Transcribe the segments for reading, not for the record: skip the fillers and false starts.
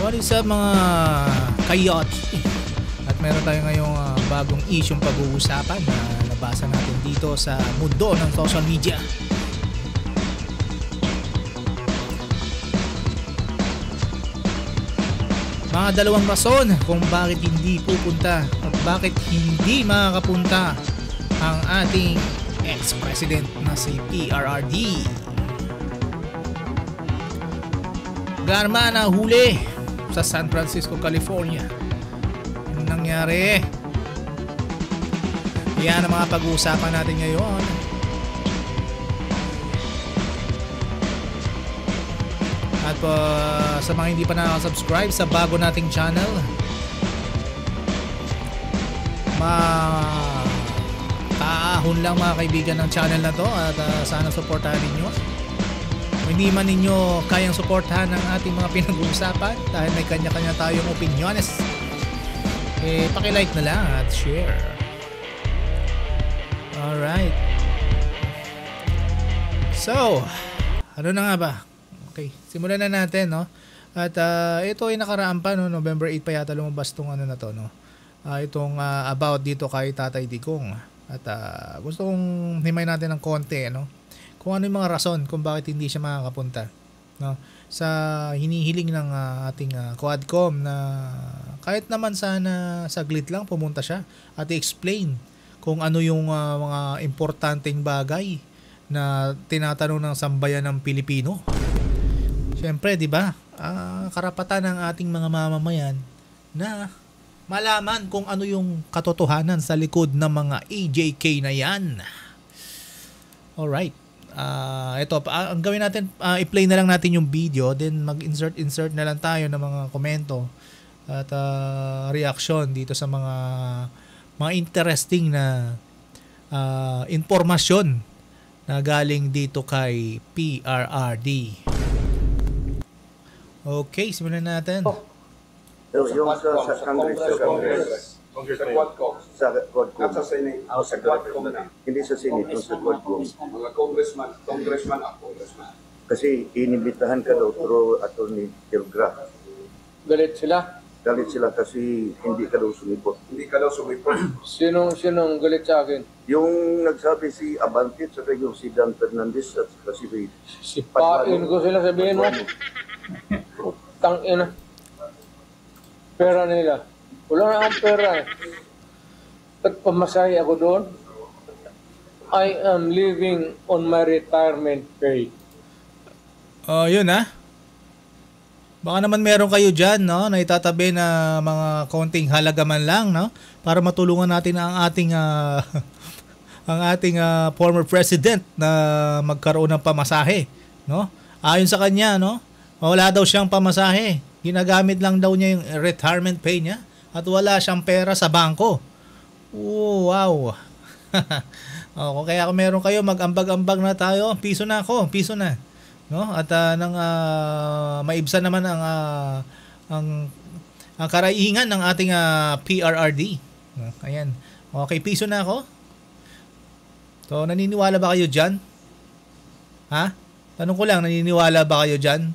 Sorry sa mga kayot. At meron tayo ngayong bagong isyong pag-uusapan na nabasa natin dito sa mundo ng social media. Mga dalawang rason kung bakit hindi pupunta at bakit hindi makakapunta ang ating ex-president na si PRRD. Garma na huli sa San Francisco, California. Anong nangyari? Yan ang mga pag-uusapan natin ngayon. At sa mga hindi pa nakaka-subscribe sa bago nating channel, kaahon lang mga kaibigan ng channel na to at sana supportahan ninyo. Kung hindi man ninyo kayang supportahan ang ating mga pinag-uusapan dahil may kanya-kanya tayong opiniones, paki-like na lang at share. Alright. So, ano na nga ba? Okay, simulan na natin, no? At ito ay nakaraan pa, no? November 8 pa yata lumabas tong ano na to, no? Itong about dito kay Tatay Digong. At gusto kong himay natin ng konti, no? Kung ano yung mga rason kung bakit hindi siya makakapunta, no? Sa hinihiling ng ating Quadcom na kahit naman sana saglit lang pumunta siya at i-explain kung ano yung mga importanteng bagay na tinatanong ng sambayan ng Pilipino. Siyempre, di ba? Karapatan ng ating mga mamamayan na malaman kung ano yung katotohanan sa likod ng mga AJK na yan. Alright. Ito, ang gawin natin, i-play na lang natin yung video, then mag-insert na lang tayo ng mga komento at reaction dito sa mga interesting na informasyon na galing dito kay PRRD. Okay, simulan natin. Yung sa Congress. Sa Quadcom. Sa Quadcom. At sa Senate. Sa Quadcom na. Hindi sa Senate, sa Quadcom. Mga congressman. Kasi inimbitahan ka daw through Attorney Kilgra. Galit sila? Galit sila kasi hindi ka daw sumipot. Sinong galit sa akin? Yung nagsabi si Abante at saka yung si Dan Fernandez at saka si Sipain ko sila, sabihin mo. Tangina. Pera nila. Wala na akong pera eh. At pamasahe ako doon. I am living on my retirement pay. Yun Baka naman meron kayo dyan, no? Na itatabi na mga konting halaga man lang, no? Para matulungan natin ang ating ang ating former president na magkaroon ng pamasahe, no? Ayon sa kanya, no? Wala daw siyang pamasahe. Ginagamit lang daw niya yung retirement pay niya at wala siyang pera sa bangko. Oh, wow. Kaya kung meron kayo, mag-ambag-ambag na tayo. Piso na ako, piso na. No? At nang maibsan naman ang karaihingan ng ating PRRD. Ayan. Okay, piso na ako. So, naniniwala ba kayo dyan? Ha? Tanong ko lang, naniniwala ba kayo dyan?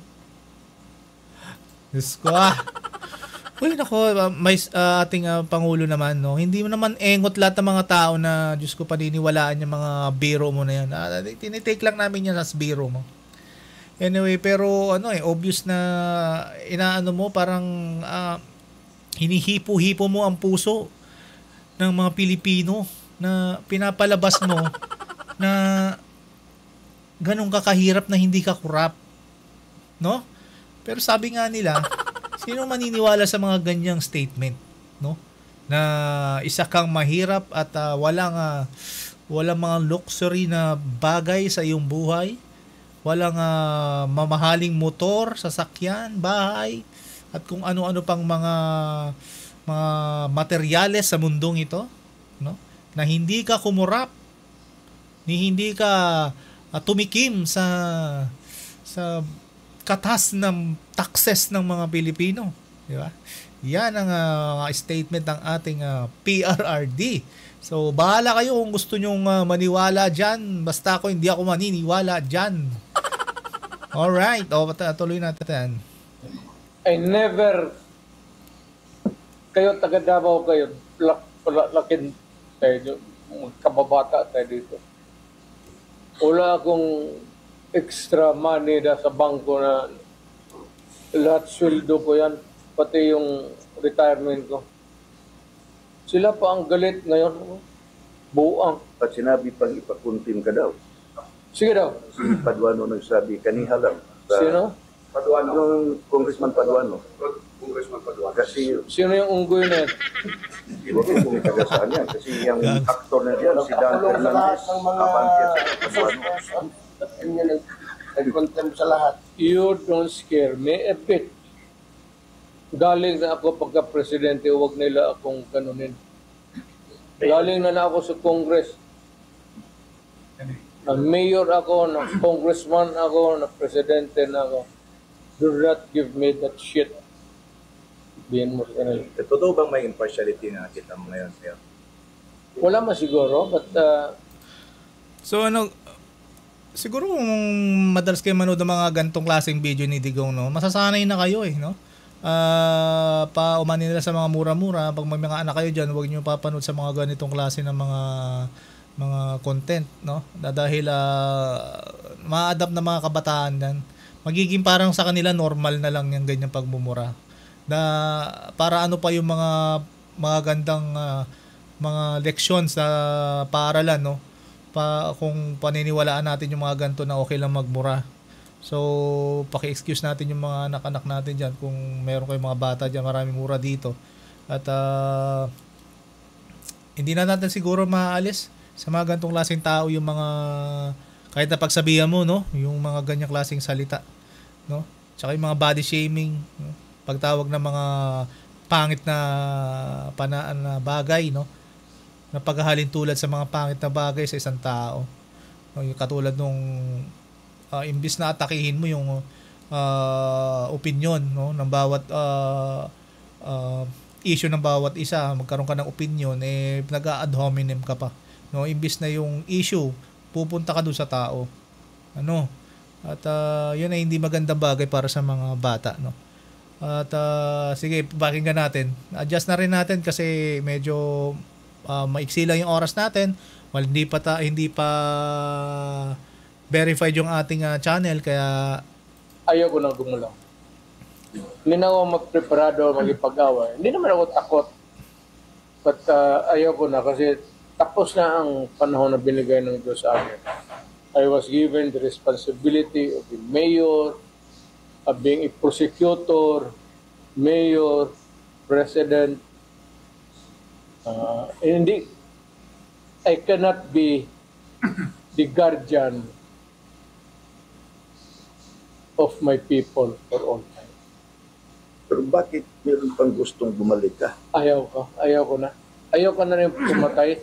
Diyos ko Uy, nako, may ating Pangulo naman, no? Hindi mo naman engot lahat ng mga tao na, Diyos ko, paniniwalaan yung mga biro mo na yan. Tinitake lang namin yan as biro mo. Anyway, pero obvious na inaano mo, parang hinihipo-hipo mo ang puso ng mga Pilipino na pinapalabas mo na ganun ka kahirap na hindi ka kurap. No? Pero sabi nga nila, sino maniniwala sa mga ganyang statement, no? Na isa kang mahirap at walang mga luxury na bagay sa iyong buhay, walang mamahaling motor, sasakyan, bahay, at kung ano-ano pang mga materyales sa mundong ito, no? Na hindi ka kumurap, hindi ka tumikim sa katas ng taxes ng mga Pilipino, di ba? Yan ang statement ng ating PRRD. So, bahala kayo kung gusto nyong maniwala dyan. Basta hindi ako maniniwala dyan. Alright. Tuloy natin. I never, kayo taga Davao kayo, lakin tayo, kababata tayo dito. Wala akong extra money sa bangko na lahat sweldo ko yan, pati yung retirement ko. Sila pa ang galit ngayon. Buang. At sinabi pang ipakuntim ka daw. Sige daw. Si Paduano nagsabi, kaniha lang. Sino? Paduano. Yung Congressman Paduano. Congressman Paduano. Kasi, Sino yung unggoy na yan? di ba kung taga saan yan? Kasi yung actor na diyan, si Dan Fernandez, Abante at Paduano. Nag-contempt sa lahat. You don't scare me a bit. Galing na ako pagka-presidente, huwag nila akong kanunin. Galing na ako sa Congress. Na mayor ako, na congressman ako, na presidente na ako. Do not give me that shit. Bihin mo sa kanila. Totoo bang may impartiality na kita mo ngayon, sir? Wala man siguro, but So ano, siguro kung madalas kayo manood ng mga gantong klaseng video ni Digong, no, masasanay na kayo no? Paumanin nila sa mga mura-mura. Pag may mga anak kayo dyan, huwag nyo papanood sa mga ganitong klase ng mga content, no? Dahil ma-adapt na mga kabataan yan. Magiging parang sa kanila normal na lang yung ganyang pagmumura. Para ano pa yung mga gandang mga leksyon sa paaralan, no? Kung paniniwalaan natin yung mga ganito na okay lang magmura. So, paki-excuse natin yung mga anak-anak natin dyan kung meron kayong mga bata dyan, maraming mura dito. At hindi na natin siguro maaalis sa mga gantong klaseng tao yung mga kahit na pagsabihan mo, no, yung mga ganyang klaseng salita, no? Tsaka yung mga body shaming, no? Pagtawag ng mga pangit na panaan na bagay, no? Na paghahalin tulad sa mga pangit na bagay sa isang tao. No, yung katulad nung imbis na atakihin mo yung opinion, no, ng bawat issue ng bawat isa, magkaroon ka ng opinion, nag-a-ad hominem ka pa, no? Imbis na yung issue pupunta ka doon sa tao, ano, at yun ay hindi magandang bagay para sa mga bata, no? At sige, pakinggan natin, adjust na rin natin kasi medyo maiksi lang yung oras natin, hindi pa verified yung ating channel, kaya ayaw ko nang gumulaw. Hindi na ako magpreparado magipag-away. Hindi naman ako takot. But ayaw ko na kasi tapos na ang panahon na binigay ng Diyos sa akin. I was given the responsibility of the mayor, of being a prosecutor, mayor, president. Hindi, I cannot be the guardian of my people for all time. Pero bakit meron pang gustong bumalik ka? Ayaw ko na. Ayaw ko na rin pumatay.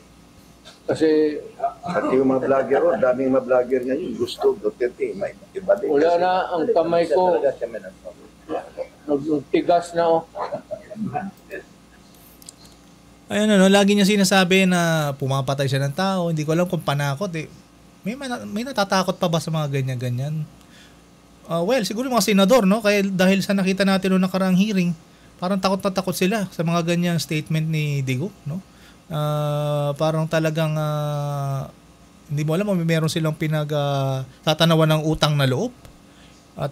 Kasi At yung mga vlogger, daming mga vlogger ngayon, gusto, Duterte, may iba din. wala na ang kamay ko. Nagtigas na ayun, no, lagi niya sinasabi na pumapatay siya ng tao. Hindi ko alam kung panakot may natatakot pa ba sa mga ganyan-ganyan? Well, siguro yung mga senador, no? Kaya dahil sa nakita natin noong nakaraang hearing, parang takot na takot sila sa mga ganyang statement ni Digong, no? Parang talagang hindi mo alam kung meron silang tatanawan ng utang na loob. At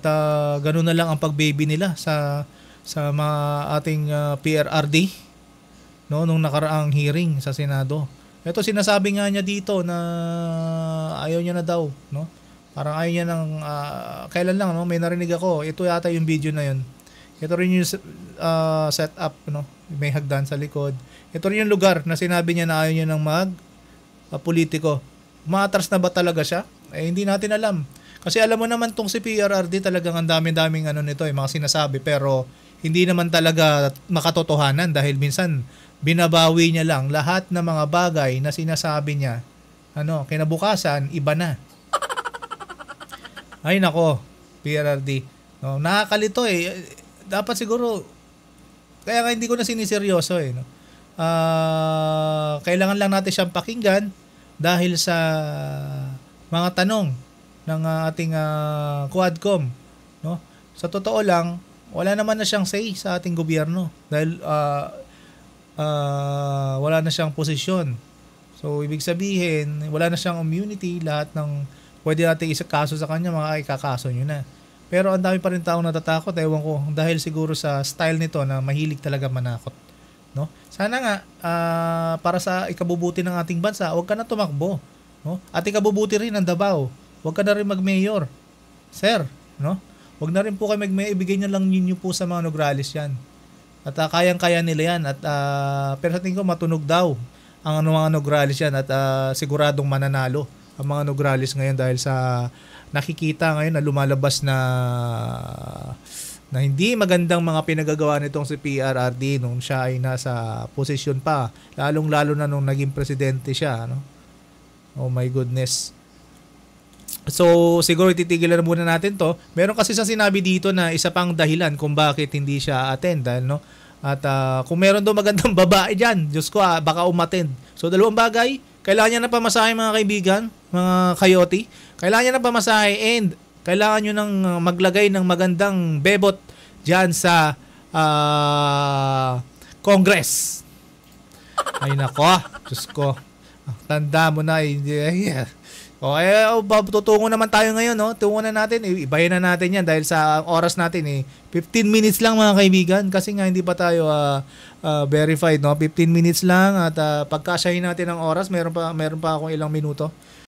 ganoon na lang ang pagbaby nila sa mga ating PRRD, no, nung nakaraang hearing sa Senado. Ito sinasabi nga niya dito na ayaw niya na daw, no? Parang ayaw niya ng kailan lang, no, may narinig ako, ito yata yung video na yun. Ito rin yung setup, no, may hagdan sa likod. Ito rin yung lugar na sinabi niya na ayaw niya ng politiko. Maatras na ba talaga siya? Hindi natin alam. Kasi alam mo naman tong si PRRD talagang ang dami-daming nito, mga sinasabi, pero hindi naman talaga makatotohanan dahil minsan binabawi niya lang lahat ng mga bagay na sinasabi niya. Kinabukasan, iba na. Ay nako, PRRD. No, nakakalito dapat siguro, kaya nga hindi ko na siniseryoso no. Kailangan lang natin siyang pakinggan dahil sa mga tanong ng ating Quadcom, no. Sa totoo lang, wala naman na siyang say sa ating gobyerno dahil wala na siyang posisyon. So, ibig sabihin, wala na siyang immunity. Lahat ng pwede natin isakaso sa kanya, mga ikakaso nyo na. Pero ang dami pa rin taong natatakot, ewan ko, dahil siguro sa style nito na mahilig talaga manakot. No? Sana nga, para sa ikabubuti ng ating bansa, huwag ka na tumakbo. No? At ikabubuti rin ng Davao. Huwag ka na rin mag-mayor. Sir, no? Huwag na rin po kayo mag-mayor. Ibigay nyo lang ninyo po sa mga Nograles yan. At kayang-kaya nila yan. At, pero sa tingin ko, matunog daw ang mga Nograles yan. At siguradong mananalo ang mga Nograles ngayon dahil sa nakikita ngayon na lumalabas na hindi magandang mga pinagagawa nitong si PRRD nung siya ay nasa posisyon pa. Lalong-lalo na nung naging presidente siya. No? Oh my goodness. So, siguro titigilan na muna natin to. Meron kasi sa sinabi dito na isa pang dahilan kung bakit hindi siya attend. Dahil, no? At kung meron daw magandang babae dyan, Diyos ko, baka umattend. So, dalawang bagay. Kailangan niya na pamasahe, mga kaibigan, mga kayote. Kailangan niya na pamasahe and kailangan nyo nang maglagay ng magandang bebot dyan sa Congress. Ay nako, Diyos ko. Tanda mo na. Tutungo naman tayo ngayon. No? Tungo na natin. Ibahin na natin yan dahil sa oras natin. 15 minutes lang mga kaibigan kasi nga hindi pa tayo verified. No? 15 minutes lang at pagkasyahin natin ang oras, meron pa akong ilang minuto.